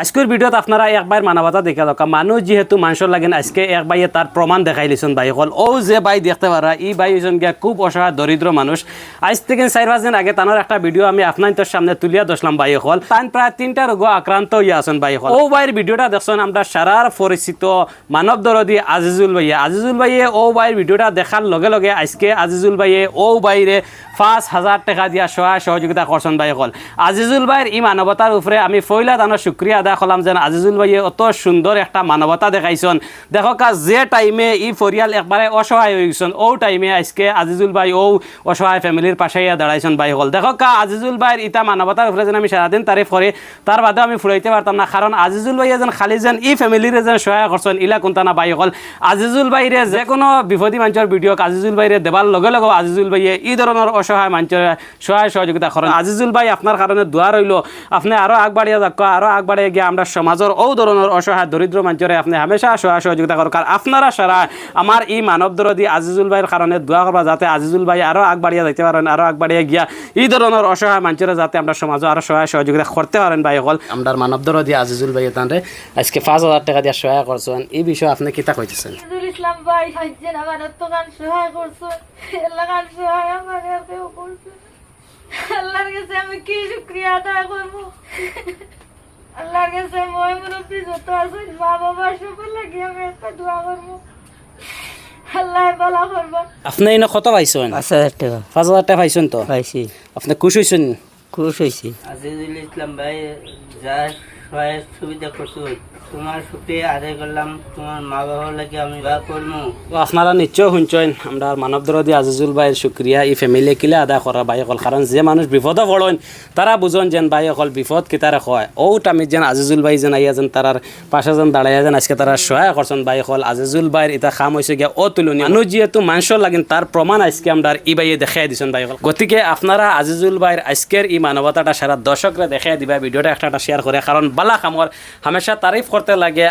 আজকের ভিডিওত আপনারা একবার মানবতা দেখা দরকার মানুষ যেহেতু মানুষের লাগেন আজকে এক বাইয়ে তার প্রমাণ দেখাই লিছেন ভাই হল ও যে ভাই দেখতে পারা এই ভাই হয়েছেন গিয়া খুব অসহায় দরিদ্র মানুষ আজ থেকে 4-5 দিন আগে তানোর একটা ভিডিও আমি আপনার সামনে তুলিয়া দশলাম ভাই হল তান প্রায় 3টা রোগ আক্রান্ত হইয়া আছেন ভাই হল ও ভাইয়ের ভিডিওটা দেখছেন আমরা সারার পরিচিত মানব দরদি আজিজুল ভাইয়ে ও ভাইয়ের ভিডিওটা দেখার লগে লগে আজকে আজিজুল ভাইয়ে ও বাইরে 5,000 টাকা দিয়া সহযোগিতা করছেন ভাই হল আজিজুল ভাইয়ের এই মানবতার উপরে আমি ফইলা তানোর শুক্রিয়া আদায় করলাম যেন আজিজুল ভাইয়ে অত সুন্দর একটা মানবতা দেখাইছেন দেখো যে টাইমে ই পরিয়াল একবারে অসহায় হয়ে গেছেন ও টাইমে আজকে আজিজুল ভাই ও অসহায় ফ্যামিলির পাশে দাঁড়াইছেন ভাই হল দেখো আজিজুল ভাইয়ের ইটা মানবতার উপরে যেন আমি সারাদিন তারিফ করি তার বাদেও আমি ফুরাইতে পারতাম না কারণ আজিজুল ভাইয়ে যেন খালি যেন ই ফ্যামিলির যেন সহায় করছেন ইলা কোনটা না ভাই হল আজিজুল ভাইরে যে কোনো বিপদী মানুষের ভিডিও আজিজুল ভাইরে দেবার লগে লগে আজিজুল ভাইয়ে এই ধরনের অসহায় মানুষের সহায় সহযোগিতা করেন আজিজুল ভাই আপনার কারণে দোয়া রইল আপনি আরো আগবাড়িয়া যাক আরো আগবাড়িয়ে গিয়ে আমরা সমাজের ও ধরনের অসহায় দরিদ্র মানুষের আপনি হামেশা সহায় সহযোগিতা করেন কারণ আপনারা সারা আমার এই মানব দরদি আজিজুল ভাইয়ের কারণে দোয়া করবা যাতে আজিজুল ভাই আরো আগবাড়িয়া যাইতে পারেন আরো আগবাড়িয়া গিয়া এই ধরনের অসহায় মানুষের যাতে আমরা সমাজে আরো সহায় সহযোগিতা করতে পারেন ভাই হল আমরা মানব দরদি আজিজুল ভাই তানরে আজকে 5,000 টাকা দিয়ে সহায় করছেন এই বিষয়ে আপনি কিতা কইতেছেন ইসলাম ভাই হজ্জেন আমার তো গান সহায় করছেন আল্লাহ গান সহায় আমার কেউ করছেন আল্লাহর কাছে আমি কি শুকরিয়া আদায় করবো আল্লাহর কাছে মই মুরব্বী যত আছেন মা বাবা সবার লাগে আমি একটা দোয়া করবো আল্লাহ ভালো করবো আপনি এনে কত পাইছেন 5,000 টাকা 5,000 টাকা পাইছেন তো পাইছি আপনি খুশি হয়েছেন খুশ হয়েছি আজিজুল ইসলাম ভাই যা সহায় সুবিধা করছো তোমার শুক্রিয়া আদায় করলাম তোমার মা বাবার লাগে আমি দোয়া করবো তো আপনারা নিশ্চয় শুনছেন আমরা মানব দরদি আজিজুল ভাইয়ের শুক্রিয়া এই ফ্যামিলি কিলা আদা করা ভাই অকল কারণ যে মানুষ বিপদে পড়েন তারা বুঝেন যেন ভাই অকল বিপদ কিতারে হয় ও টাইমে যেন আজিজুল ভাই যেন আইয়া যেন তারার পাশে যেন দাঁড়াইয়া যেন আজকে তারা সহায় করছেন ভাই অকল আজিজুল ভাইয়ের এটা খাম হয়েছে গিয়া অতুলনীয় মানুষ যেহেতু মানুষের লাগেন তার প্রমাণ আজকে আমরা এই ভাইয়ে দেখাই দিচ্ছেন ভাই অকল গতিকে আপনারা আজিজুল ভাইয়ের আজকের এই মানবতাটা সারা দর্শকরা দেখাই দিবা ভিডিওটা একটা শেয়ার করে কারণ বালা কামর হামেশা তারিফ করতে লাগে